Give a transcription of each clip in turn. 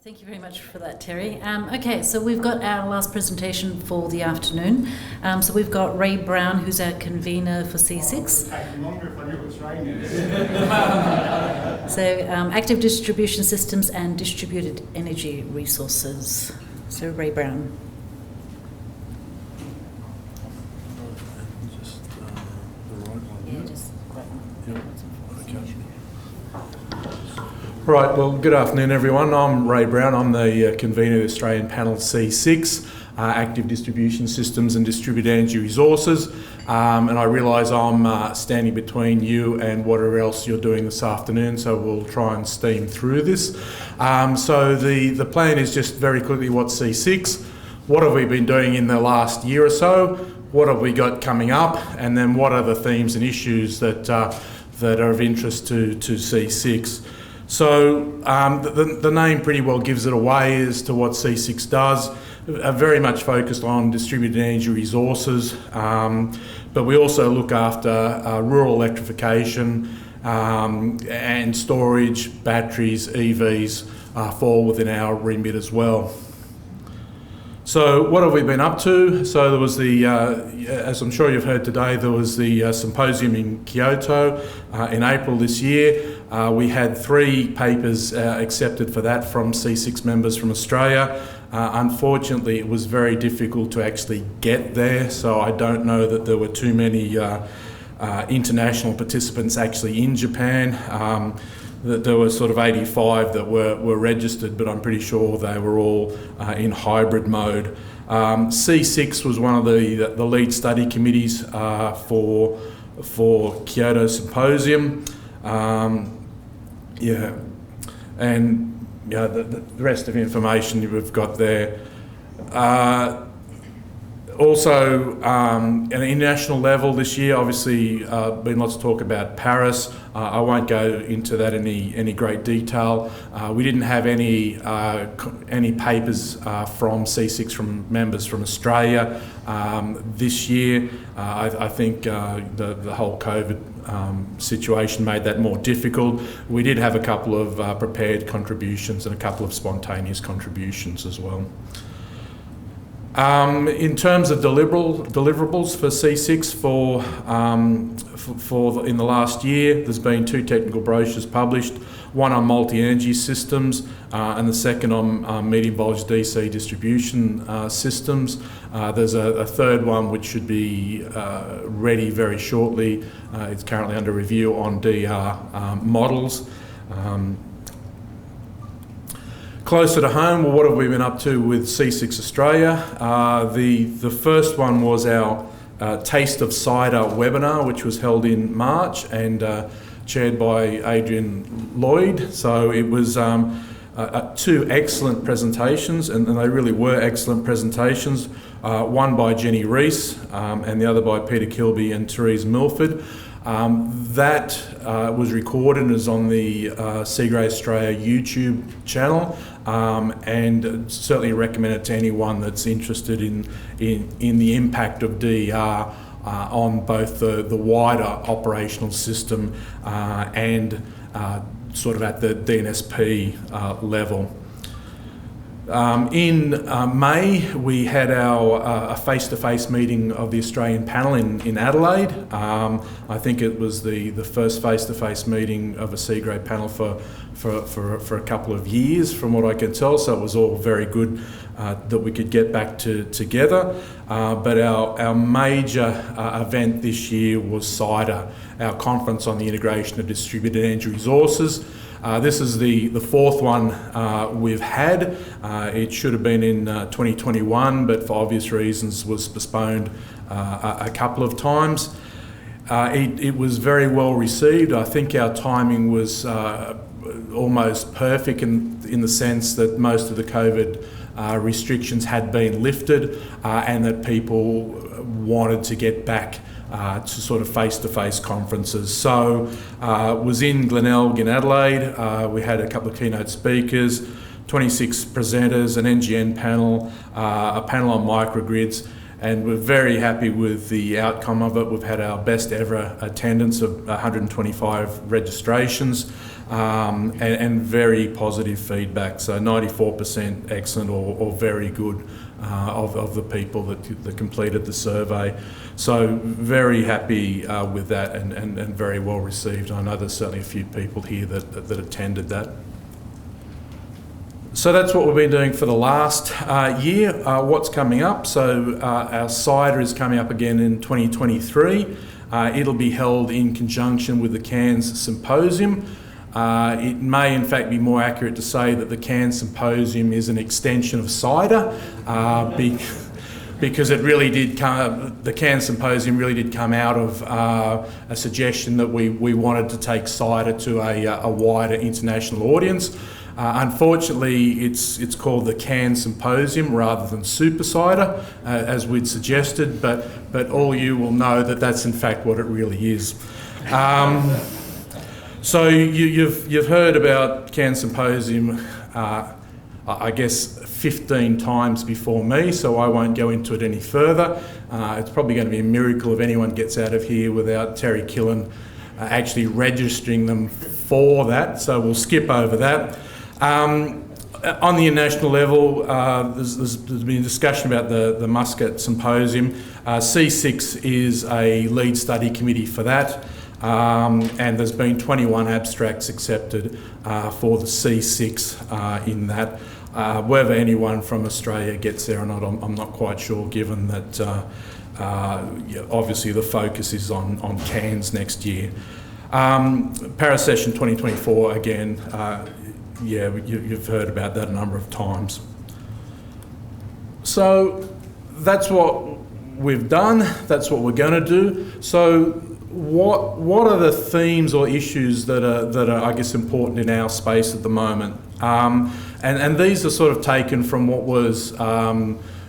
Thank you very much for that, Terry. Okay, so we've got our last presentation for the afternoon. So we've got Ray Brown, who's our convener for C6. So active distribution systems and distributed energy resources. So Ray Brown. Right, well, good afternoon everyone. I'm Ray Brown. I'm the convener of the Australian Panel C6, Active Distribution Systems and Distributed Energy Resources. And I realise I'm standing between you and whatever else you're doing this afternoon, so we'll try and steam through this. So the plan is just very quickly what's C6, what have we been doing in the last year or so, what have we got coming up, and then what are the themes and issues that are of interest to C6. So the name pretty well gives it away as to what C6 does. Very much focused on distributed energy resources, but we also look after rural electrification and storage, batteries, EVs fall within our remit as well. So what have we been up to? So there was the, as I'm sure you've heard today, there was the symposium in Kyoto in April this year. We had 3 papers accepted for that from C6 members from Australia. Unfortunately, it was very difficult to actually get there, so I don't know that there were too many international participants actually in Japan. There were sort of 85 that were registered, but I'm pretty sure they were all in hybrid mode. C6 was one of the lead study committees for Kyoto Symposium. The rest of the information you've got there. Also, at an international level this year, obviously been lots of talk about Paris. I won't go into that in any great detail. We didn't have any papers from C6 from members from Australia this year. I think the whole COVID situation made that more difficult. We did have a couple of prepared contributions and a couple of spontaneous contributions as well. In terms of deliverables for C6 for in the last year, there's been 2 technical brochures published, one on multi-energy systems and the second on medium voltage DC distribution systems. There's a third one which should be ready very shortly. It's currently under review on DR models. Closer to home, well, what have we been up to with C6 Australia? The first one was our Taste of Cider webinar, which was held in March and chaired by Adrian Lloyd. So it was 2 excellent presentations, and they really were excellent presentations. One by Jenny Rees and the other by Peter Kilby and Therese Milford. That was recorded and is on the Seagrey Australia YouTube channel, and certainly recommend it to anyone that's interested in the impact of DER on both the wider operational system and sort of at the DNSP level. In May, we had our face-to-face meeting of the Australian panel in Adelaide. I think it was the first face-to-face meeting of a Seagrey panel for a couple of years, from what I can tell. So it was all very good that we could get back together. But our major event this year was CIDR, our conference on the integration of distributed energy resources. This is the 4th one we've had. It should have been in 2021, but for obvious reasons was postponed a couple of times. It was very well received. I think our timing was almost perfect in the sense that most of the COVID restrictions had been lifted and that people wanted to get back to sort of face-to-face conferences. So was in Glenelg in Adelaide. We had a couple of keynote speakers, 26 presenters, an NGN panel, a panel on microgrids, and we're very happy with the outcome of it. We've had our best ever attendance of 125 registrations. and very positive feedback. So 94% excellent or very good of the people that completed the survey. So very happy with that and very well received. I know there's certainly a few people here that attended that. So that's what we've been doing for the last year. What's coming up? So our cider is coming up again in 2023. It'll be held in conjunction with the Cairns Symposium. It may in fact be more accurate to say that the Cairns Symposium is an extension of cider, because it really did the Cairns Symposium really did come out of a suggestion that we wanted to take cider to a wider international audience. Unfortunately, it's called the Cairns Symposium rather than Super Cider, as we'd suggested, but all you will know that that's in fact what it really is. So you've heard about Cairns Symposium, I guess 15 times before me, so I won't go into it any further. It's probably going to be a miracle if anyone gets out of here without Terry Killen actually registering them for that, so we'll skip over that. On the international level, there's been discussion about the Muscat Symposium. C6 is a lead study committee for that, and there's been 21 abstracts accepted for the C6 in that. Whether anyone from Australia gets there or not, I'm not quite sure, given that obviously the focus is on Cairns next year. Paris Session 2024, again, yeah, you've heard about that a number of times. So that's what we've done, that's what we're going to do. So what are the themes or issues that are I guess important in our space at the moment? And these are sort of taken from what was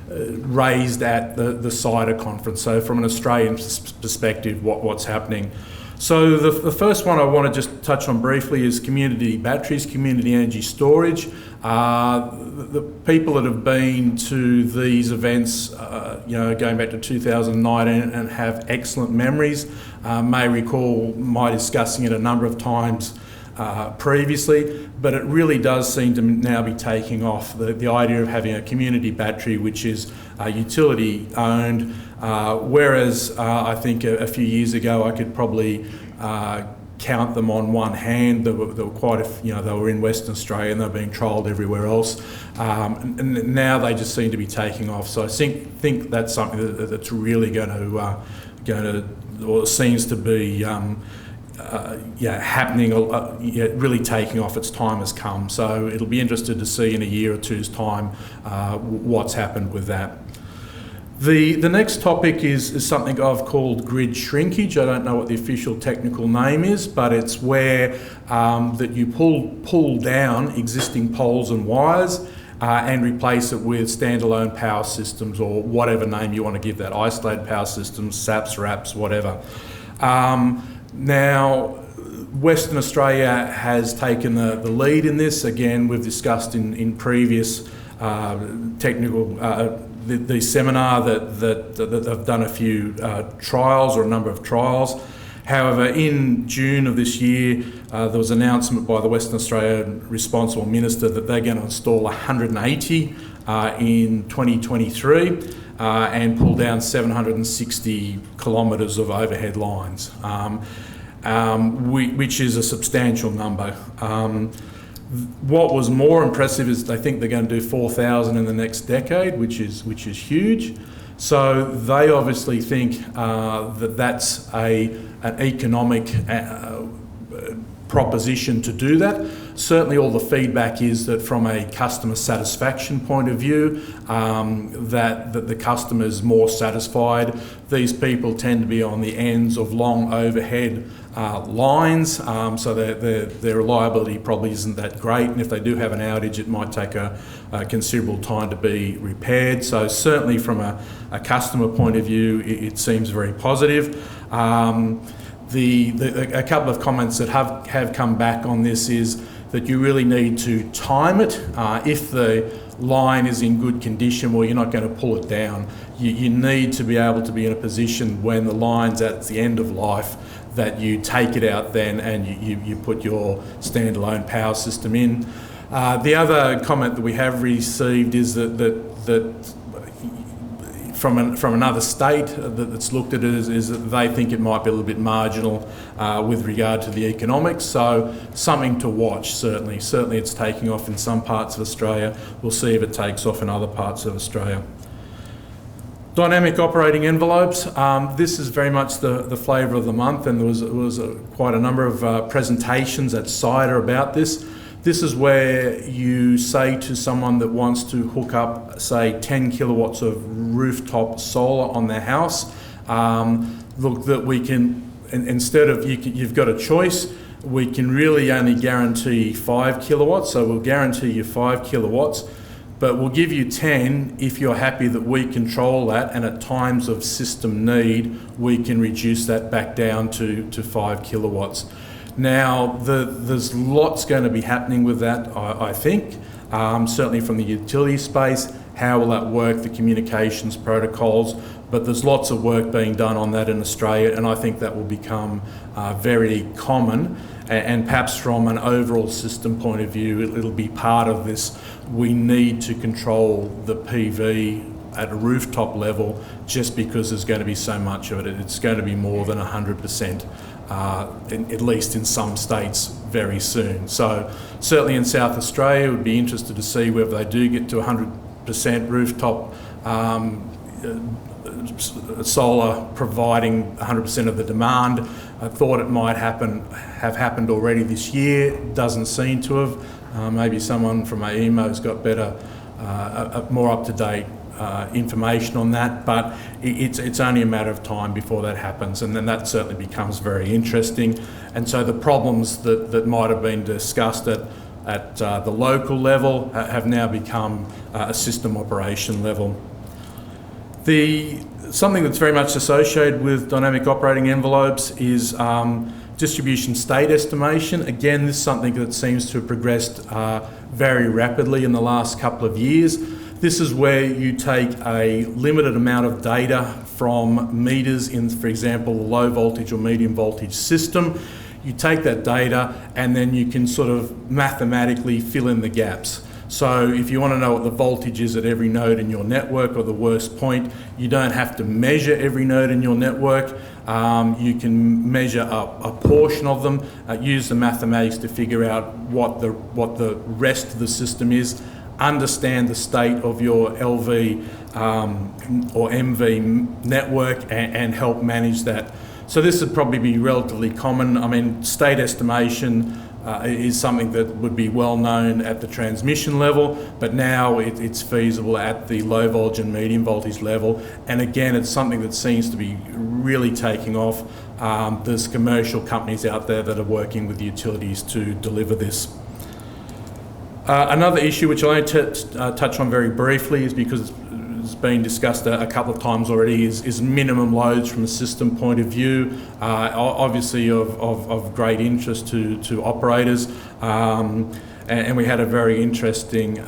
raised at the cider conference. So from an Australian perspective, what's happening. So the first one I want to just touch on briefly is community batteries, community energy storage. The people that have been to these events, going back to 2019 and have excellent memories, may recall my discussing it a number of times previously, but it really does seem to now be taking off. The idea of having a community battery which is utility owned, whereas I think a few years ago I could probably count them on one hand. There were quite they were in Western Australia and they're being trialled everywhere else, and now they just seem to be taking off. So I think that's something that's really going to or seems to be happening, really taking off. Its time has come. So it'll be interesting to see in a year or two's time what's happened with that. The next topic is something I've called grid shrinkage. I don't know what the official technical name is, but it's where that you pull down existing poles and wires and replace it with standalone power systems, or whatever name you want to give that, isolated power systems, SAPs, RAPs, whatever. Now, Western Australia has taken the lead in this. Again, we've discussed in previous technical the seminar that they've done a few trials, or a number of trials. However, in June of this year, there was an announcement by the Western Australia responsible minister that they're going to install 180 in 2023 and pull down 760 kilometres of overhead lines, which is a substantial number. What was more impressive is they think they're going to do 4,000 in the next decade, which is huge. So they obviously think that that's an economic proposition to do that. Certainly all the feedback is that from a customer satisfaction point of view, that the customer is more satisfied. These people tend to be on the ends of long overhead lines, so their reliability probably isn't that great, and if they do have an outage, it might take a considerable time to be repaired. So certainly from a customer point of view, it seems very positive. A couple of comments that have come back on this is that you really need to time it. If the line is in good condition, well, you're not going to pull it down. You need to be able to be in a position when the line's at the end of life that you take it out then and you put your standalone power system in. The other comment that we have received is that from another state that's looked at it is that they think it might be a little bit marginal with regard to the economics. So something to watch, certainly. Certainly it's taking off in some parts of Australia. We'll see if it takes off in other parts of Australia. Dynamic operating envelopes. This is very much the flavour of the month, and there was quite a number of presentations at CIDA about this. This is where you say to someone that wants to hook up, say, 10 kilowatts of rooftop solar on their house, look, that we can, instead of, you've got a choice, we can really only guarantee 5 kilowatts, so we'll guarantee you 5 kilowatts, but we'll give you 10 if you're happy that we control that, and at times of system need, we can reduce that back down to 5 kilowatts. Now, there's lots going to be happening with that, I think, certainly from the utility space. How will that work, the communications protocols? But there's lots of work being done on that in Australia, and I think that will become very common. And perhaps from an overall system point of view, it'll be part of this. We need to control the PV at a rooftop level just because there's going to be so much of it. It's going to be more than 100%. At least in some states very soon. So certainly in South Australia, we'd be interested to see whether they do get to 100% rooftop solar providing 100% of the demand. I thought it might have happened already this year. Doesn't seem to have. Maybe someone from AEMO's got better, more up-to-date information on that, but it's only a matter of time before that happens, and then that certainly becomes very interesting. And so the problems that might have been discussed at the local level have now become a system operation level. Something that's very much associated with dynamic operating envelopes is distribution state estimation. Again, this is something that seems to have progressed very rapidly in the last couple of years. This is where you take a limited amount of data from meters in, for example, a low voltage or medium voltage system. You take that data and then you can sort of mathematically fill in the gaps. So if you want to know what the voltage is at every node in your network or the worst point, you don't have to measure every node in your network. You can measure a portion of them, use the mathematics to figure out what the rest of the system is, understand the state of your LV or MV network and help manage that. So this would probably be relatively common. I mean, state estimation is something that would be well known at the transmission level, but now it's feasible at the low voltage and medium voltage level. And again, it's something that seems to be really taking off. There's commercial companies out there that are working with utilities to deliver this. Another issue which I touch on very briefly is because it's been discussed a couple of times already is minimum loads from a system point of view, obviously of great interest to operators, and we had a very interesting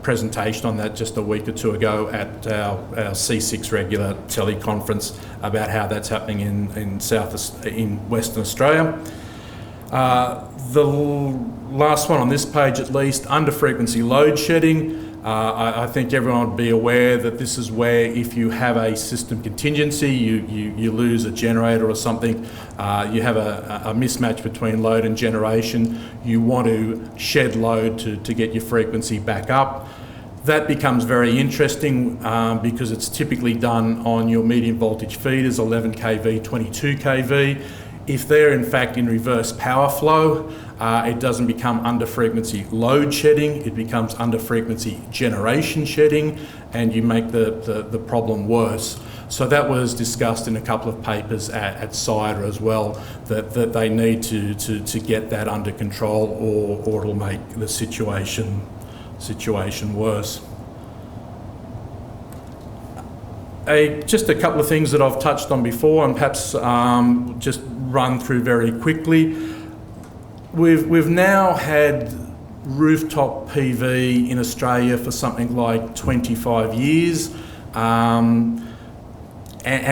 presentation on that just a week or two ago at our C6 regular teleconference about how that's happening in Western Australia. The last one on this page at least, under frequency load shedding. I think everyone would be aware that this is where if you have a system contingency, you lose a generator or something, you have a mismatch between load and generation, you want to shed load to get your frequency back up. That becomes very interesting because it's typically done on your medium voltage feeders, 11 kV, 22 kV. If they're in fact in reverse power flow, it doesn't become under frequency load shedding, it becomes under frequency generation shedding, and you make the problem worse. So that was discussed in a couple of papers at CIDA as well, that they need to get that under control or it'll make the situation worse. Just a couple of things that I've touched on before and perhaps just run through very quickly. we've now had rooftop PV in Australia for something like 25 years, and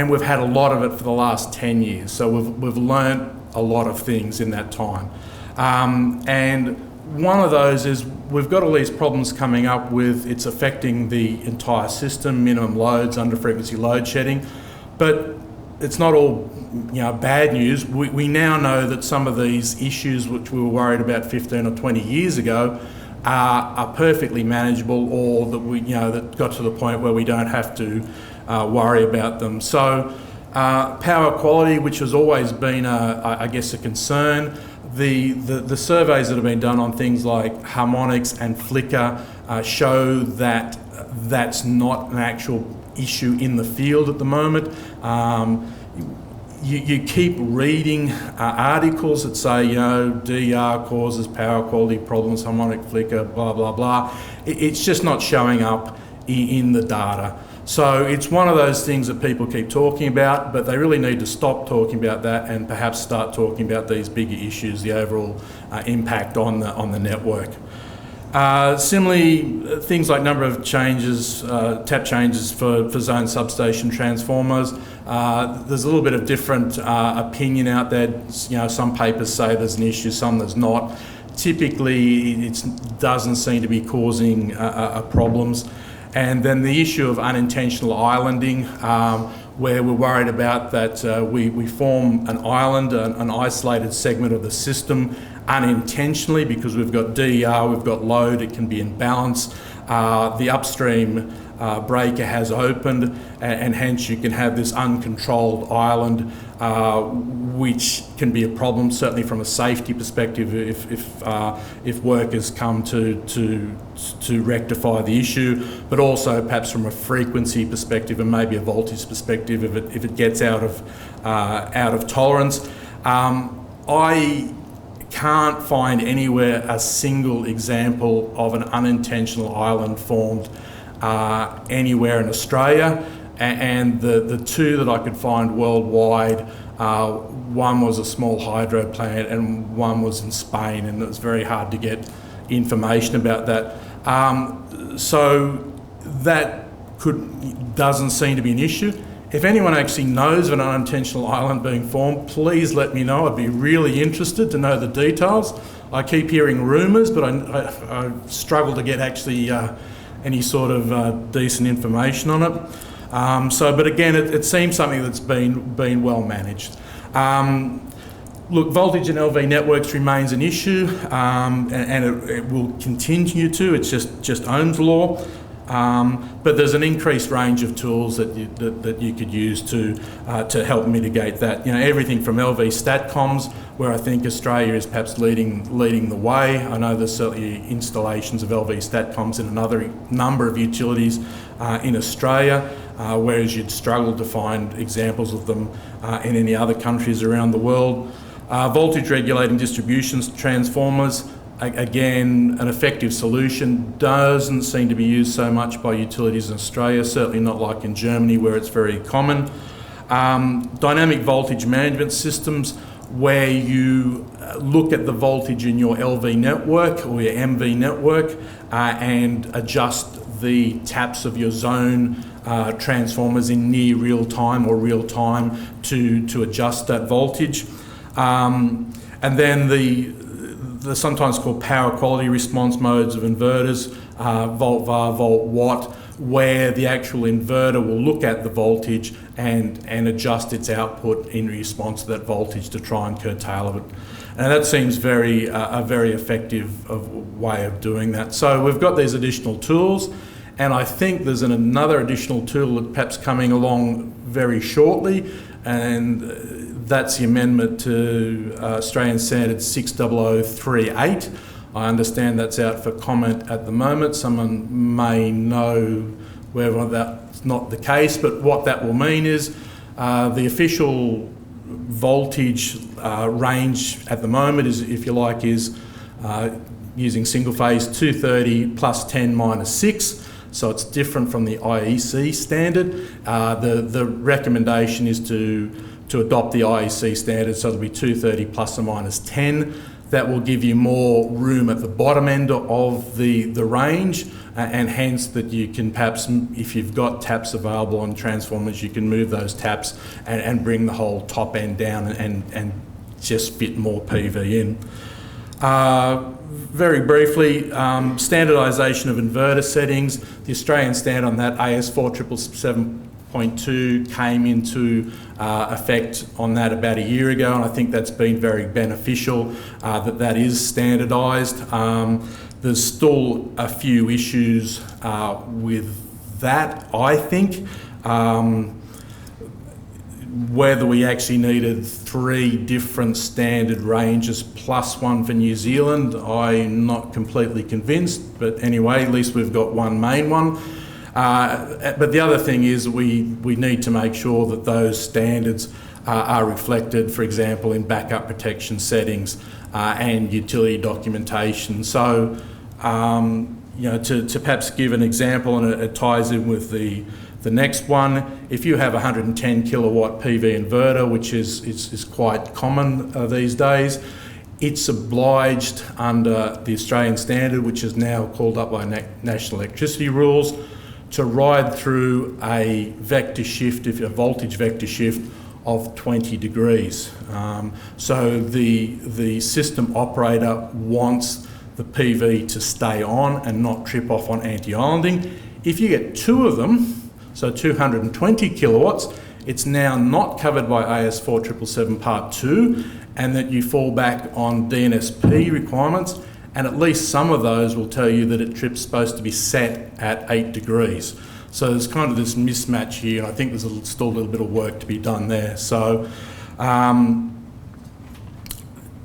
we've had a lot of it for the last 10 years. So we've learnt a lot of things in that time. And one of those is we've got all these problems coming up with it's affecting the entire system, minimum loads, under frequency load shedding, but it's not all bad news. We now know that some of these issues which we were worried about 15 or 20 years ago are perfectly manageable, or that that got to the point where we don't have to worry about them. So power quality, which has always been I guess a concern, the surveys that have been done on things like harmonics and flicker show that that's not an actual issue in the field at the moment. You keep reading articles that say, DR causes power quality problems, harmonic flicker, blah, blah, blah. It's just not showing up in the data. So it's one of those things that people keep talking about, but they really need to stop talking about that and perhaps start talking about these bigger issues, the overall impact on the network. Similarly, things like number of changes, tap changes for zone substation transformers. There's a little bit of different opinion out there. Some papers say there's an issue, some there's not. Typically, it doesn't seem to be causing problems. And then the issue of unintentional islanding, where we're worried about that we form an island, an isolated segment of the system unintentionally because we've got DER, we've got load, it can be in balance. The upstream breaker has opened, and hence you can have this uncontrolled island, which can be a problem, certainly from a safety perspective if workers come to rectify the issue, but also perhaps from a frequency perspective and maybe a voltage perspective if it gets out of tolerance. I can't find anywhere a single example of an unintentional island formed anywhere in Australia, and the two that I could find worldwide, one was a small hydro plant and one was in Spain, and it was very hard to get information about that. So that doesn't seem to be an issue. If anyone actually knows of an unintentional island being formed, please let me know. I'd be really interested to know the details. I keep hearing rumours, but I struggle to get actually any sort of decent information on it. But again, it seems something that's been well managed. Look, voltage in LV networks remains an issue, and it will continue to. It's just Ohm's law. But there's an increased range of tools that you could use to help mitigate that. Everything from LV StatComs, where I think Australia is perhaps leading the way. I know there's certainly installations of LV StatComs in another number of utilities in Australia, whereas you'd struggle to find examples of them in any other countries around the world. Voltage regulating distribution transformers. Again, an effective solution, doesn't seem to be used so much by utilities in Australia, certainly not like in Germany where it's very common. Dynamic voltage management systems, where you look at the voltage in your LV network or your MV network and adjust the taps of your zone transformers in near real time or real time to adjust that voltage. And then the sometimes called power quality response modes of inverters, volt var, volt watt, where the actual inverter will look at the voltage and adjust its output in response to that voltage to try and curtail it. And that seems a very effective way of doing that. So we've got these additional tools, and I think there's another additional tool that perhaps coming along very shortly, and that's the amendment to Australian Standard 60038. I understand that's out for comment at the moment. Someone may know whether that's not the case, but what that will mean is the official voltage range at the moment is, if you like, is using single phase 230 plus 10 minus 6. So it's different from the IEC standard. The recommendation is to adopt the IEC standard, so it'll be 230 plus or minus 10. that will give you more room at the bottom end of the range, and hence that you can perhaps, if you've got taps available on transformers, you can move those taps and bring the whole top end down and just fit more PV in. Very briefly, standardisation of inverter settings. The Australian standard on that, AS 4777.2, came into effect on that about a year ago, and I think that's been very beneficial that is standardised. There's still a few issues with that, I think. Whether we actually needed 3 different standard ranges plus one for New Zealand, I'm not completely convinced, but anyway, at least we've got one main one. But the other thing is we need to make sure that those standards are reflected, for example, in backup protection settings and utility documentation. So, to perhaps give an example, and it ties in with the next one, if you have a 110 kilowatt PV inverter, which is quite common these days, it's obliged under the Australian standard, which is now called up by national electricity rules, to ride through a vector shift, a voltage vector shift of 20 degrees. So the system operator wants the PV to stay on and not trip off on anti-islanding. If you get 2 of them, so 220 kilowatts, it's now not covered by AS 4777 Part 2, and that you fall back on DNSP requirements, and at least some of those will tell you that a trip's supposed to be set at 8 degrees. So there's kind of this mismatch here, and I think there's still a little bit of work to be done there. So,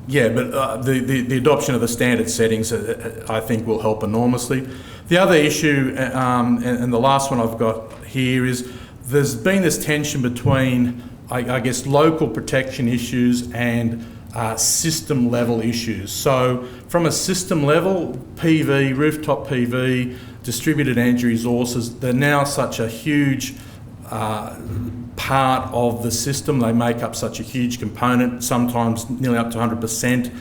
the adoption of the standard settings, I think, will help enormously. The other issue, and the last one I've got here, is there's been this tension between, I guess, local protection issues and system level issues. So from a system level, PV, rooftop PV, distributed energy resources, they're now such a huge part of the system. They make up such a huge component, sometimes nearly up to 100%.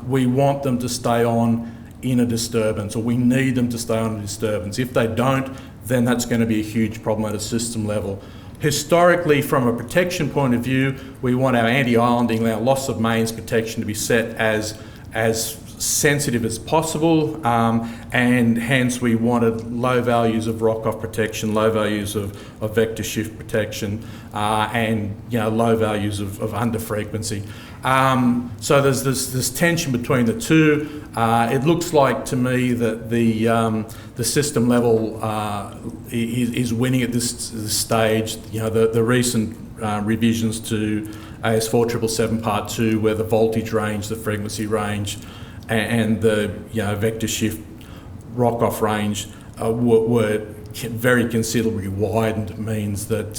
We want them to stay on in a disturbance, or we need them to stay on a disturbance. If they don't, then that's going to be a huge problem at a system level. Historically, from a protection point of view, we want our anti-islanding, our loss of mains protection to be set as sensitive as possible, and hence we wanted low values of rock-off protection, low values of vector shift protection, and low values of under frequency. So there's this tension between the two. It looks like to me that the system level is winning at this stage. The recent revisions to AS 4777 Part 2, where the voltage range, the frequency range, and the vector shift rock-off range were very considerably widened, means that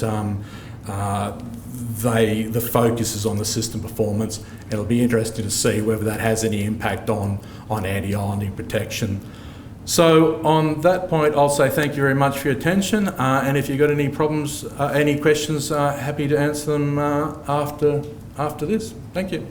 the focus is on the system performance. It'll be interesting to see whether that has any impact on anti-islanding protection. So on that point, I'll say thank you very much for your attention, and if you've got any problems, any questions, happy to answer them after this. Thank you.